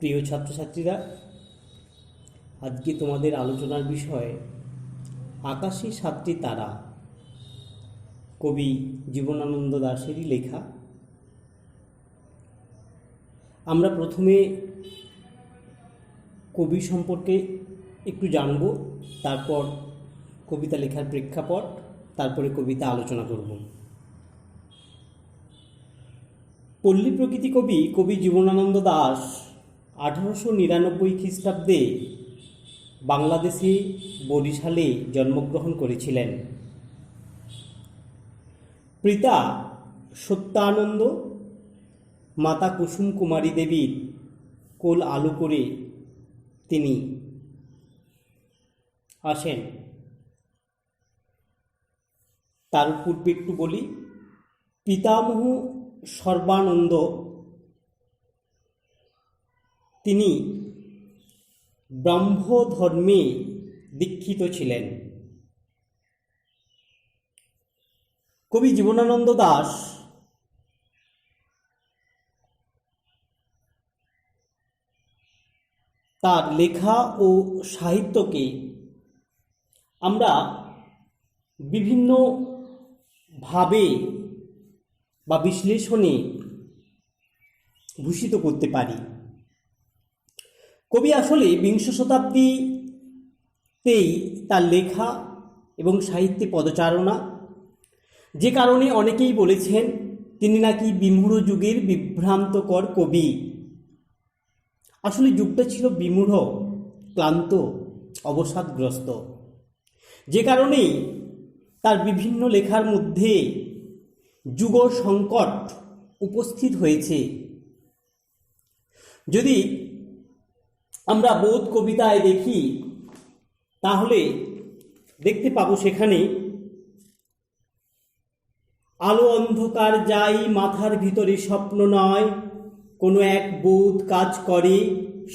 প্রিয় ছাত্রছাত্রীরা, আজকে তোমাদের আলোচনার বিষয় আকাশে সাতটি তারা, কবি জীবনানন্দ দাশেরই লেখা। আমরা প্রথমে কবি সম্পর্কে একটু জানব, তারপর কবিতা লেখার প্রেক্ষাপট, তারপরে কবিতা আলোচনা করব। পল্লী প্রকৃতি কবি জীবনানন্দ দাশ 1899 খ্রিস্টাব্দে বাংলাদেশে বরিশালে জন্মগ্রহণ করেছিলেন। পিতা সত্যানন্দ, মাতা কুসুম কুমারী দেবীর কোল আলো করে তিনি আসেন। তার পূর্বে একটু বলি, পিতামহ সর্বানন্দ তিনি ব্রহ্মধর্মে দীক্ষিত ছিলেন। কবি জীবনানন্দ দাশ তার লেখা ও সাহিত্যকে আমরা বিভিন্ন ভাবে বা বিশ্লেষণে ভূষিত করতে পারি। কবি আসলে বিংশ শতাব্দীতেই তার লেখা এবং সাহিত্যে পদচারণা, যে কারণে অনেকেই বলেছেন তিনি নাকি বিমূঢ় যুগের বিভ্রান্তকর কবি। আসলে যুগটা ছিল বিমূঢ়, ক্লান্ত, অবসাদগ্রস্ত, যে কারণেই তার বিভিন্ন লেখার মধ্যে যুগ সংকট উপস্থিত হয়েছে। যদি আমরা বোধ কবিতায় দেখি তাহলে দেখতে পাবো সেখানে আলো অন্ধকার যাই মাথার ভিতরে স্বপ্ন নয়, কোনো এক বোধ কাজ করে,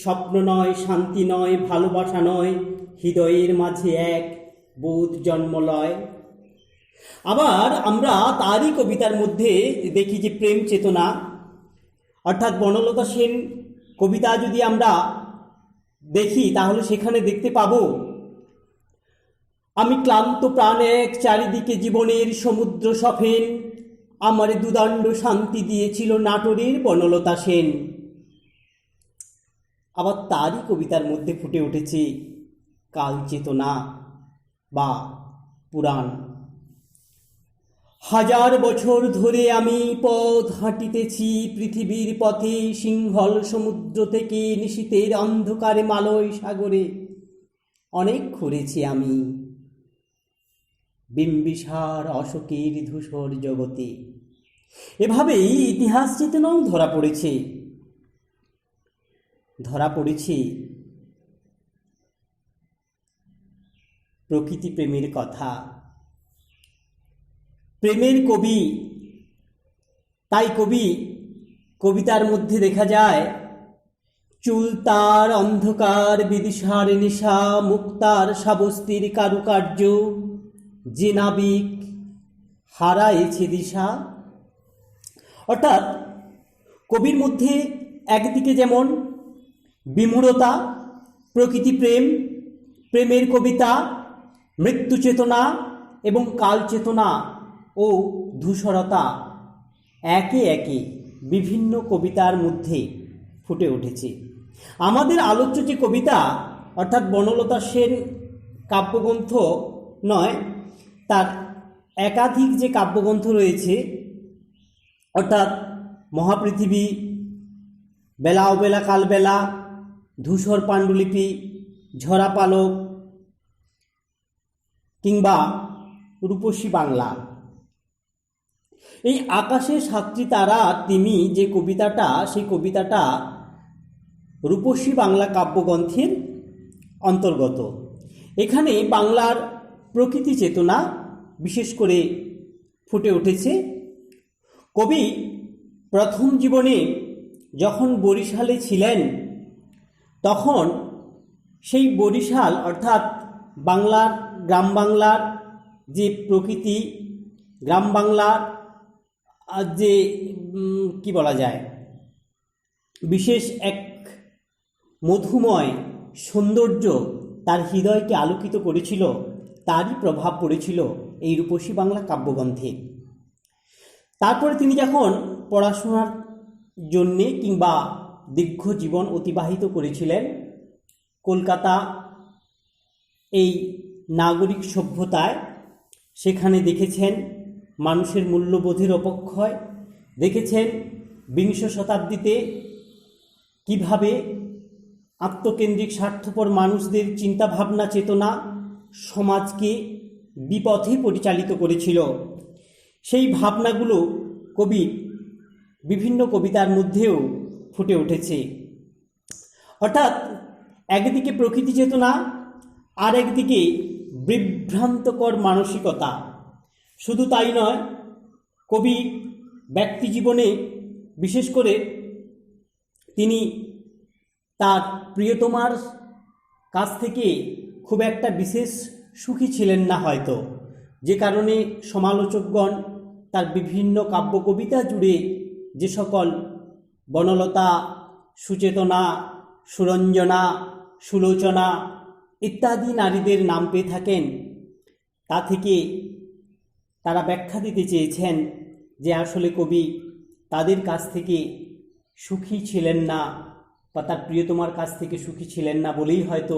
স্বপ্ন নয়, শান্তি নয়, ভালোবাসা নয়, হৃদয়ের মাঝে এক বোধ জন্ম লয়। আবার আমরা তারই কবিতার মধ্যে দেখি যে প্রেম চেতনা, অর্থাৎ বনলতা সেন কবিতা যদি আমরা দেখি তাহলে সেখানে দেখতে পাবো, আমি ক্লান্ত প্রাণ এক, চারিদিকে জীবনের সমুদ্র সফেন, আমারে দুদণ্ড শান্তি দিয়েছিল নাটোরের বনলতা সেন। আবার তারই কবিতার মধ্যে ফুটে উঠেছে কাল চেতনা বা পুরাণ। হাজার বছর ধরে আমি পথ হাঁটিতেছি পৃথিবীর পথে, সিংহল সমুদ্র থেকে নিশীথের অন্ধকারে মালয় সাগরে অনেক ঘুরেছি আমি, বিম্বিসার অশোকের ধূসর জগতে। এভাবেই ইতিহাস চেতনাও ধরা পড়েছে প্রকৃতি প্রেমের কথা। প্রেমের কবি, তাই কবিতার মধ্যে দেখা যায় চুল তার অন্ধকার বিদিশার নিশা, মুক্তার সাবস্তির কারুকার্য, যে নাবিক হারায়েছে দিশা। অর্থাৎ কবির মধ্যে একদিকে যেমন বিমূঢ়তা, প্রকৃতি প্রেম, প্রেমের কবিতা, মৃত্যু চেতনা এবং কাল চেতনা ও ধূসরতা একে একে বিভিন্ন কবিতার মধ্যে ফুটে উঠেছে। আমাদের আলোচ্য যে কবিতা, অর্থাৎ বনলতা সেন কাব্যগ্রন্থ নয়, তার একাধিক যে কাব্যগ্রন্থ রয়েছে, অর্থাৎ মহাপৃথিবী, বেলা অবেলা কালবেলা, ধূসর পাণ্ডুলিপি, ঝরা পালক কিংবা রূপসী বাংলা। এই আকাশে সাতটি তারা তিমি যে কবিতাটা, সেই কবিতাটা রূপসী বাংলা কাব্যগ্রন্থের অন্তর্গত। এখানে বাংলার প্রকৃতি চেতনা বিশেষ করে ফুটে উঠেছে। কবি প্রথম জীবনে যখন বরিশালে ছিলেন, তখন সেই বরিশাল অর্থাৎ বাংলার গ্রাম বাংলার যে প্রকৃতি, গ্রাম বাংলার যে কি বলা যায়, বিশেষ এক মধুময় সৌন্দর্য তার হৃদয়কে আলোকিত করেছিল, তারই প্রভাব পড়েছিল এই রূপসী বাংলা কাব্যগ্রন্থে। তারপরে তিনি যখন পড়াশোনার জন্যে কিংবা দীর্ঘ জীবন অতিবাহিত করেছিলেন কলকাতা এই নাগরিক সভ্যতায়, সেখানে দেখেছেন মানুষের মূল্যবোধের অবক্ষয়, দেখেছেন বিংশ শতাব্দীতে কিভাবে আত্মকেন্দ্রিক স্বার্থপর মানুষদের চিন্তাভাবনা চেতনা সমাজকে বিপথে পরিচালিত করেছিল। সেই ভাবনাগুলো কবির বিভিন্ন কবিতার মধ্যেও ফুটে উঠেছে। অর্থাৎ একদিকে প্রকৃতি চেতনা, আর একদিকে বিভ্রান্তকর মানসিকতা। শুধু তাই নয়, কবি ব্যক্তি জীবনে বিশেষ করে তিনি তার প্রিয়তমার কাছ থেকে খুব একটা বিশেষ সুখী ছিলেন না হয়তো, যে কারণে সমালোচকগণ তার বিভিন্ন কাব্য কবিতা জুড়ে যে সকল বনলতা, সুচেতনা, সুরঞ্জনা, সুলোচনা ইত্যাদি নারীদের নাম পেয়ে থাকেন, তা থেকে তারা ব্যাখ্যা দিতে চেয়েছেন যে আসলে কবি তাদের কাছ থেকে সুখী ছিলেন না, বা তার প্রিয়তমার কাছ থেকে সুখী ছিলেন না বলেই হয়তো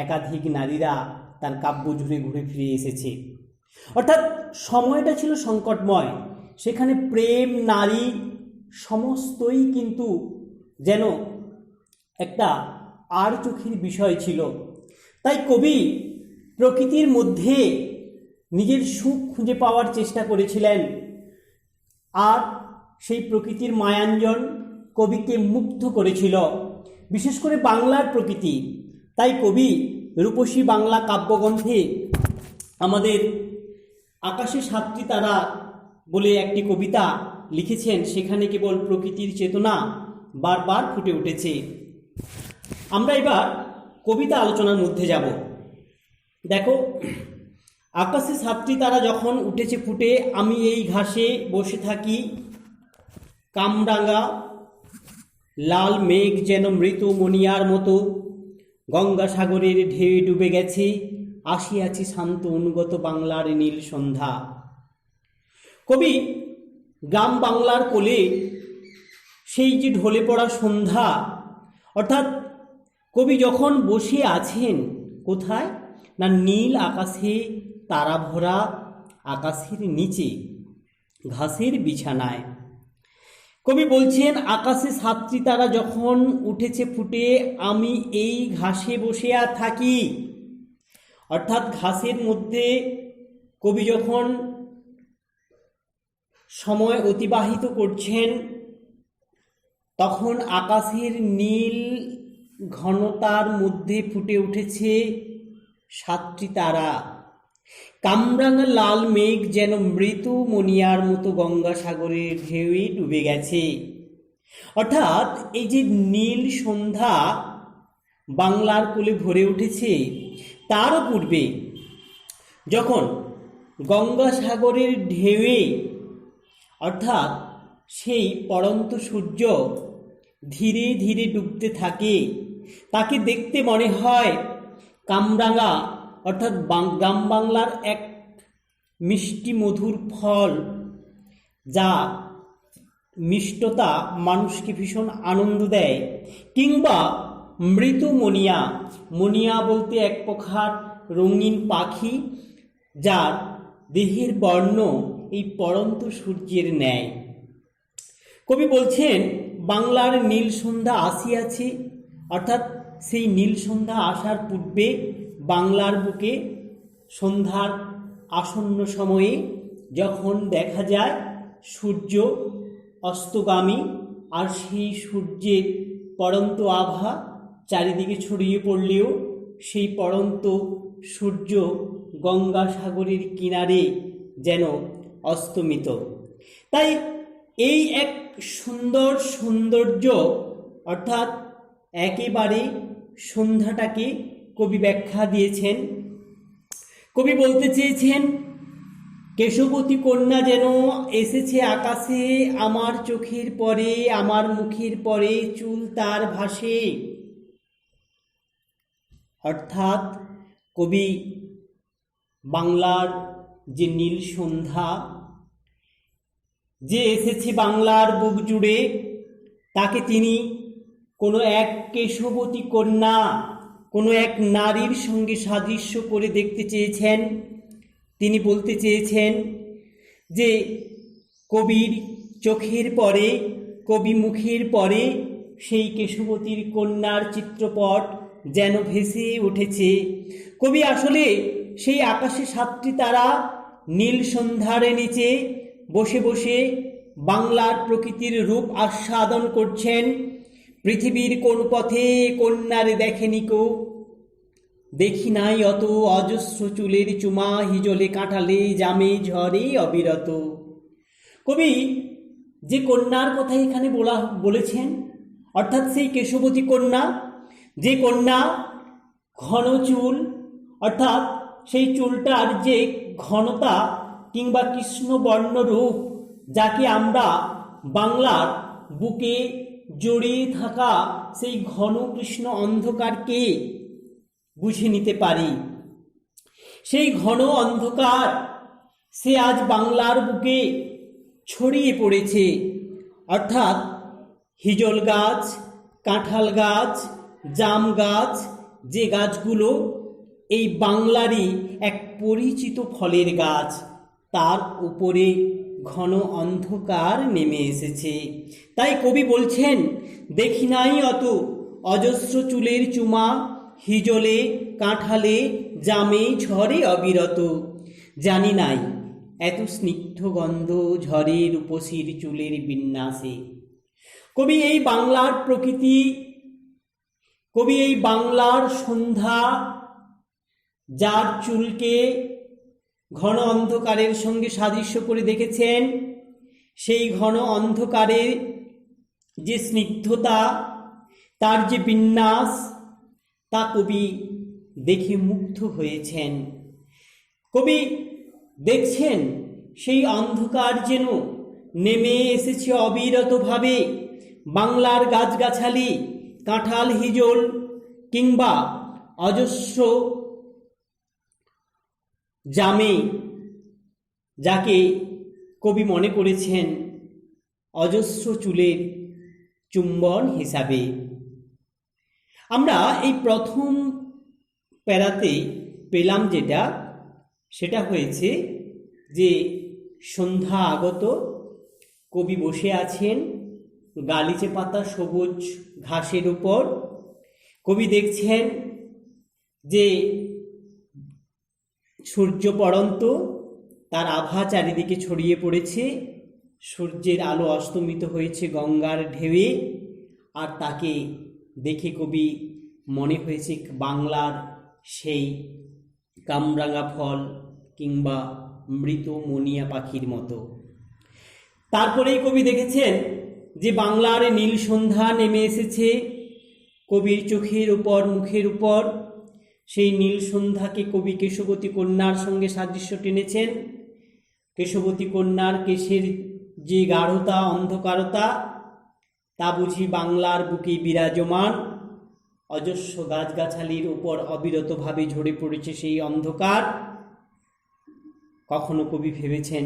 একাধিক নারীরা তার কাব্য জুড়ে ঘুরে ফিরে এসেছে। অর্থাৎ সময়টা ছিল সংকটময়, সেখানে প্রেম, নারী সমস্তই কিন্তু যেন একটা আর চোখের বিষয় ছিল। তাই কবি প্রকৃতির মধ্যে নিজের সুখ খুঁজে পাওয়ার চেষ্টা করেছিলেন, আর সেই প্রকৃতির মায়াঞ্জন কবিকে মুগ্ধ করেছিল, বিশেষ করে বাংলার প্রকৃতি। তাই কবি রূপসী বাংলা কাব্যগ্রন্থে আমাদের আকাশে সাতটি তারা বলে একটি কবিতা লিখেছেন, সেখানে কেবল প্রকৃতির চেতনা বারবার ফুটে উঠেছে। আমরা এবার কবিতা আলোচনার মধ্যে যাব। দেখো, আকাশে সাতটি তারা যখন উঠেছে ফুটে, আমি এই ঘাসে বসে থাকি, কামরাঙা লাল মেঘ যেন মৃত মণিয়ার মতো, গঙ্গাসাগরের ঢেউয়ে ডুবে গেছে, আসিয়াছি শান্ত অনুগত বাংলার নীল সন্ধ্যা। কবি গ্রাম বাংলার কোলে সেই যে ঢলে পড়া সন্ধ্যা, অর্থাৎ কবি যখন বসে আছেন কোথায় না নীল আকাশে, তারা ভরা আকাশের নিচে ঘাসের বিছানায়। কবি বলছেন আকাশে সাতটি তারা যখন উঠেছে ফুটে, আমি এই ঘাসে বসে আর থাকি। অর্থাৎ ঘাসের মধ্যে কবি যখন সময় অতিবাহিত করছেন, তখন আকাশের নীল ঘনতার মধ্যে ফুটে উঠেছে সাতটি তারা। কামরাঙা লাল মেঘ যেন মৃত মণিয়ার মতো গঙ্গাসাগরের ঢেউয়ে ডুবে গেছে। অর্থাৎ এই যে নীল সন্ধ্যা বাংলার কোলে ভরে উঠেছে, তারও পূর্বে যখন গঙ্গাসাগরের ঢেউয়ে, অর্থাৎ সেই পড়ন্ত সূর্য ধীরে ধীরে ডুবতে থাকে, তাকে দেখতে মনে হয় কামরাঙা, অর্থাৎ গ্রাম বাংলার এক মিষ্টি মধুর ফল, যা মিষ্টতা মানুষকে ভীষণ আনন্দ দেয়। কিংবা মৃত মণিয়া, মণিয়া বলতে এক প্রকার রঙিন পাখি, যার দেহের বর্ণ এই পড়ন্ত সূর্যের ন্যায়। কবি বলছেন বাংলার নীল সন্ধ্যা আসিয়াছে, অর্থাৎ সেই নীল সন্ধ্যা আসার পূর্বে বাংলার বুকে সন্ধ্যার আসন্ন সময়ে যখন দেখা যায় সূর্য অস্তগামী, আর সেই সূর্যের পড়ন্ত আভা চারিদিকে ছড়িয়ে পড়লেও সেই পড়ন্ত সূর্য গঙ্গাসাগরের কিনারে যেন অস্তমিত। তাই এই এক সুন্দর সৌন্দর্য, অর্থাৎ একেবারে সন্ধ্যাটাকে কবি ব্যাখ্যা দিয়েছেন। কবি বলতে চেয়েছেন কেশবতী কন্যা যেন এসেছে আকাশে, আমার চোখের পরে, আমার মুখের পরে চুল তার ভাসে। অর্থাৎ কবি বাংলার যে নীল সন্ধ্যা, যে এসেছে বাংলার বুক জুড়ে, তাকে তিনি কোনো এক কেশবতী কন্যা, কোনো এক নারীর সঙ্গে সাদৃশ্য করে দেখতে চেয়েছেন। তিনি বলতে চেয়েছেন যে কবির চোখের পরে, কবি মুখের পরে সেই কেশবতীর কন্যার চিত্রপট যেন ভেসে উঠেছে। কবি আসলে সেই আকাশে সাতটি তারা নীল সন্ধ্যার নিচে বসে বসে বাংলার প্রকৃতির রূপ আস্বাদন করছেন। পৃথিবীর কোন পথে কন্যারে দেখেনি কো, দেখি নাই অত অজস্র চুলের চুমা, হিজলে কাঁঠালে জামে ঝরে অবিরত। কবি যে কন্যার কথা এখানে বলেছেন, অর্থাৎ সেই কেশবতী কন্যা, যে কন্যা ঘন চুল, অর্থাৎ সেই চুলটার যে ঘনতা কিংবা কৃষ্ণবর্ণ রূপ, যাকে আমরা বাংলার বুকে জড়িয়ে থাকা সেই ঘন কৃষ্ণ অন্ধকারকে বুঝে নিতে পারি। সেই ঘন অন্ধকার সে আজ বাংলার বুকে ছড়িয়ে পড়েছে। অর্থাৎ হিজল গাছ, কাঁঠাল গাছ, জাম গাছ, যে গাছগুলো এই বাংলারই এক পরিচিত ফলের গাছ, তার উপরে ঘন অন্ধকার নেমে এসেছে। তাই কবি বলছেন, দেখি নাই অত অজস্র চুলের চুমা, হিজলে কাঁঠালে জামে ঝরে অবিরত। জানি নাই এত স্নিগ্ধ গন্ধ ঝরে রূপসীর চুলের বিন্যাসে। কবি এই বাংলার প্রকৃতি, কবি এই বাংলার সন্ধ্যা, যার চুলকে ঘন অন্ধকারের সঙ্গে সাদৃশ্য করে দেখেছেন, সেই ঘন অন্ধকারের যে স্নিগ্ধতা, তার যে বিন্যাস, তা কবি দেখে মুগ্ধ হয়েছেন। কবি দেখছেন সেই অন্ধকার যেন নেমে এসেছে অবিরতভাবে বাংলার গাছগাছালি, কাঁঠাল, হিজল কিংবা অজস্র জামে, যাকে কবি মনে করেছেন অজস্র চুলের চুম্বন হিসাবে। আমরা এই প্রথম প্যারাতে পেলাম যেটা, সেটা হয়েছে যে সন্ধ্যা আগত, কবি বসে আছেন গালিচে পাতা সবুজ ঘাসের উপর। কবি দেখছেন যে সূর্য পড়ন্ত, তার আভা চারিদিকে ছড়িয়ে পড়েছে, সূর্যের আলো অস্তমিত হয়েছে গঙ্গার ঢেউয়ে, আর তাকে দেখে কবি মনে হয়েছে বাংলার সেই কামরাঙা ফল কিংবা মৃত মনিয়া পাখির মতো। তারপরেই কবি দেখেছেন যে বাংলার নীল সন্ধ্যা নেমে এসেছে কবির চোখের উপর, মুখের উপর। সেই নীল সন্ধ্যাকে কবি কেশবতী কন্যার সঙ্গে সাদৃশ্য টেনেছেন। কেশবতী কন্যার কেশের যে গাঢ়তা, অন্ধকারতা, তা বুঝি বাংলার বুকে বিরাজমান। অজস্র গাছগাছালির উপর অবিরতভাবে ঝরে পড়েছে সেই অন্ধকার। কখনো কবি ভেবেছেন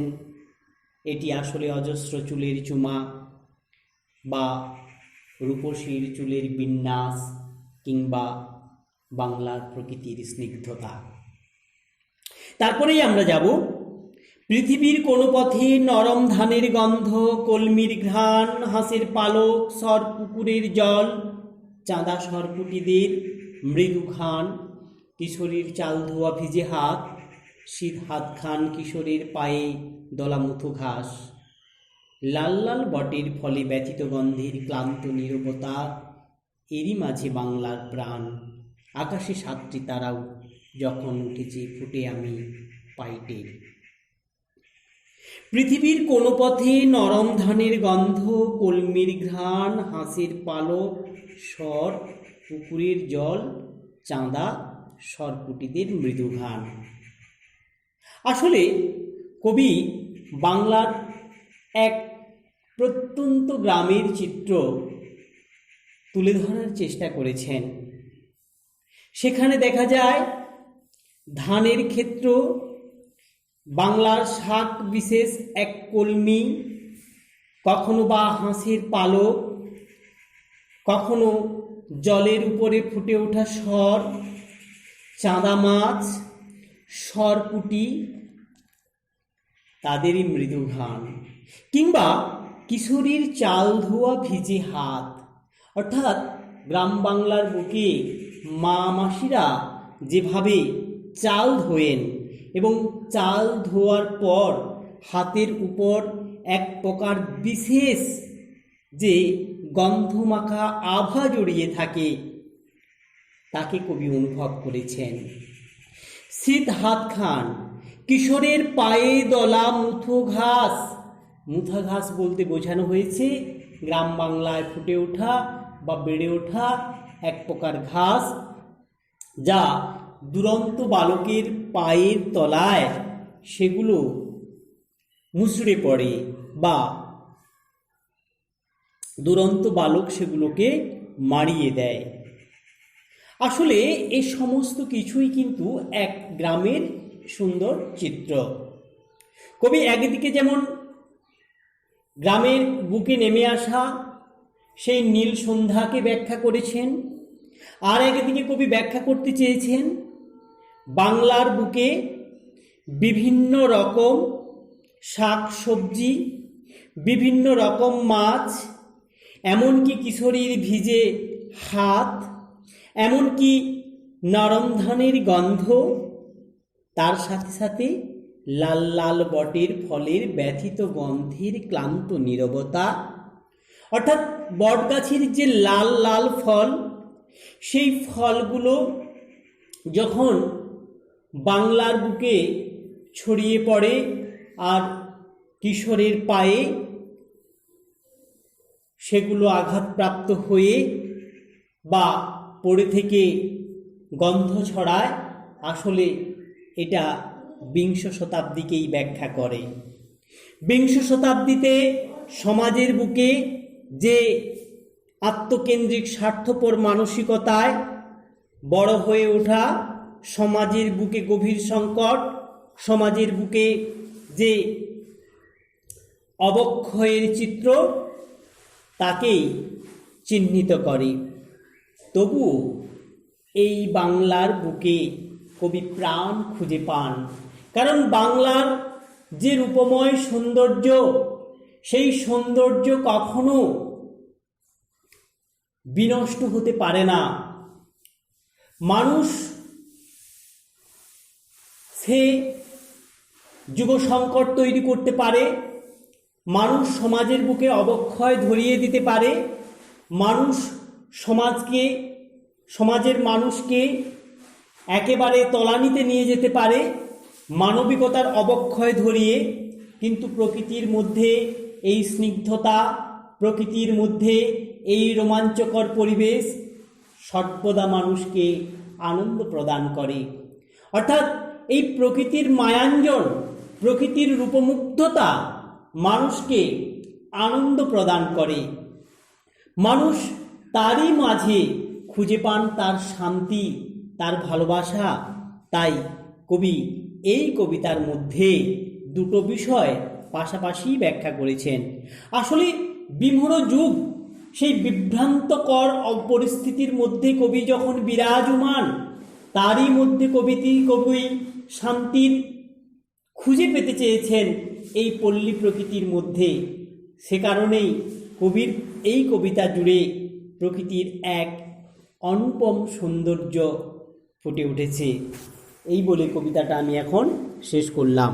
এটি আসলে অজস্র চুলের চুমা বা রূপসীর চুলের বিন্যাস কিংবা বাংলার প্রকৃতির স্নিগ্ধতা। তারপরেই আমরা যাব পৃথিবীর কোনো পথে নরম ধানের গন্ধ, কলমির ঘ্রাণ, হাঁসের পালক, সর পুকুরের জল, চাঁদা সরপুটিদের মৃদু ঘ্রাণ, কিশোরীর চাল ধোয়া ভিজে হাত, শীত হাত খান কিশোরের পায়ে দলামুথো ঘাস, লাল লাল বটের ফলে ব্যথিত গন্ধের ক্লান্ত নীরবতা, এরই মাঝে বাংলার প্রাণ। আকাশে সাতটি তারাও যখন উঠেছে ফুটে আমি পাইটে। পৃথিবীর কোনো পথে নরম ধানের গন্ধ, কলমির ঘ্রাণ, হাঁসের পালক, সর পুকুরের জল, চাঁদা সরপুটিদের মৃদু ঘ্রাণ। আসলে কবি বাংলার এক প্রত্যন্ত গ্রামের চিত্র তুলে ধরার চেষ্টা করেছেন। সেখানে দেখা যায় ধানের ক্ষেত্র, বাংলার শাক বিশেষ এক কলমি, কখনো বা হাঁসের পালক, কখনো জলের উপরে ফুটে ওঠা সর, চাঁদা মাছ, সরপুঁটি, তাদেরই মৃদু ঘ্রাণ, কিংবা কিশোরীর চাল ধোয়া ভিজে হাত। অর্থাৎ গ্রাম বাংলার বুকে মা মাসিরা যেভাবে চাল ধোয়েন এবং চাল ধোয়ার পর হাতের উপর এক প্রকার বিশেষ যে গন্ধমাখা আভা জড়িয়ে থাকে, তাকে কবি অনুভব করেছেন। শীত হাত খান, কিশোরের পায়ে দলা মুথো ঘাস। মুথা ঘাস বলতে বোঝানো হয়েছে গ্রাম বাংলায় ফুটে ওঠা বা বেড়ে ওঠা এক প্রকার ঘাস, যা দুরন্ত বালকের পায়ের তলায় সেগুলো মুচড়ে পড়ে বা দুরন্ত বালক সেগুলোকে মারিয়ে দেয়। আসলে এই সমস্ত কিছুই কিন্তু এক গ্রামের সুন্দর চিত্র। কবি একদিকে যেমন গ্রামের বুকে নেমে আসা সেই নীল সন্ধ্যাকে ব্যাখ্যা করেছেন, আর একদিকে কবি ব্যাখ্যা করতে চেয়েছেন বাংলার বুকে বিভিন্ন রকম শাক সবজি, বিভিন্ন রকম মাছ, এমনকি কিশোরীর ভিজে হাত, এমনকি নরম ধানের গন্ধ, তার সাথে সাথে লাল লাল বটের ফলের ব্যথিত গন্ধের ক্লান্ত নীরবতা। অর্থাৎ বটগাছের যে লাল লাল ফল, সেই ফলগুলো যখন বাংলার বুকে ছড়িয়ে পড়ে আর কিশোরের পায়ে সেগুলো আঘাতপ্রাপ্ত হয়ে বা পড়ে থেকে গন্ধ ছড়ায়, আসলে এটা বিংশ শতাব্দীকেই ব্যাখ্যা করে। বিংশ শতাব্দীতে সমাজের বুকে যে আত্মকেন্দ্রিক স্বার্থপর মানসিকতায় বড় হয়ে ওঠা, সমাজের বুকে গভীর সংকট, সমাজের বুকে যে অবক্ষয়ের চিত্র, তাকেই চিহ্নিত করে। তবু এই বাংলার বুকে কবি প্রাণ খুঁজে পান, কারণ বাংলার যে রূপময় সৌন্দর্য, সেই সৌন্দর্য কখনো বিনষ্ট হতে পারে না। মানুষ সে যুব সংকট তৈরি করতে পারে, মানুষ সমাজের বুকে অবক্ষয় ধরিয়ে দিতে পারে, মানুষ সমাজের মানুষকে একেবারে তলানিতে নিয়ে যেতে পারে মানবিকতার অবক্ষয় ধরিয়ে, কিন্তু প্রকৃতির মধ্যে এই স্নিগ্ধতা, প্রকৃতির মধ্যে এই রোমাঞ্চকর পরিবেশ সর্বদা মানুষকে আনন্দ প্রদান করে। অর্থাৎ এই প্রকৃতির মায়াঞ্জন, প্রকৃতির রূপমুগ্ধতা মানুষকে আনন্দ প্রদান করে। মানুষ তারই মাঝে খুঁজে পান তার শান্তি, তার ভালোবাসা। তাই কবি এই কবিতার মধ্যে দুটো বিষয় পাশাপাশি ব্যাখ্যা করেছেন। আসলে বিমূঢ় যুগ, সেই বিভ্রান্তকর পরিস্থিতির মধ্যে কবি যখন বিরাজমান, তারই মধ্যে কবি শান্তির খুঁজে পেতে চেয়েছেন এই পল্লী প্রকৃতির মধ্যে। সে কারণেই কবির এই কবিতা জুড়ে প্রকৃতির এক অনুপম সৌন্দর্য ফুটে উঠেছে। এই বলে কবিতাটা আমি এখন শেষ করলাম।